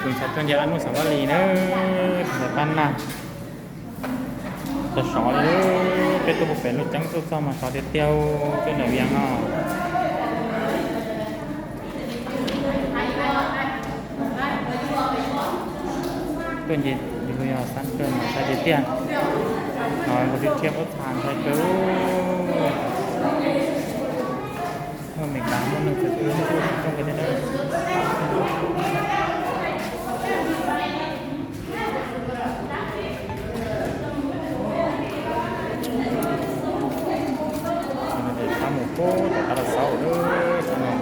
คุณชัดกันยาอนุสาวรีย์เนอะแต่ปั้นนะจะสอนเลยเป็นตัวบุฟเฟ่ต์ลูกจังตุ๊กซ้อมมาสอนเตี้ยวเป็นหน่วยเวียงอ่ะตัวเย็นอยู่ยาวสั้นเกินมาใช้เตี้ยน้อยกว่าที่เทียบกับทานใช้เกินเมื่อไม่กลางมันจะตื้นตู้ต้องกันได้ข้าวหมูโก้แต่กระเซาเลยสนุก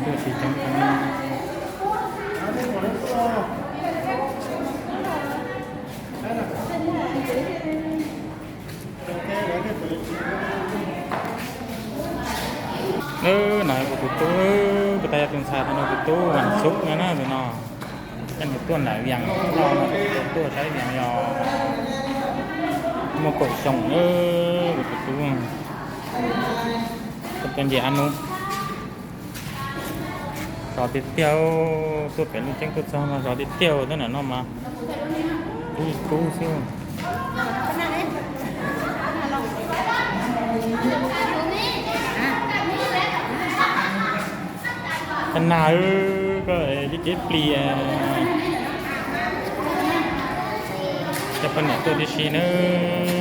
ตัวสีจังหน่อยกูตู้กูตายเป็นชาติหน่อยกูตู้วันศุกร์นะเดี๋ยวน้อเป็นตัวไหนอย่างรอตัวใช้อย่างยอมากดส่งกูตู้เป็นอย่างนู้สอดติดเตี้ยวตัวเป็นลูกเจ้งตัวซ้อมมาสอดติดเตี้ยวนั่นน่ะน้องมาตู้ซิ่วขนาดก็ยิ่งเปลี่ยนจะเป็นตัวที่ชีเนอ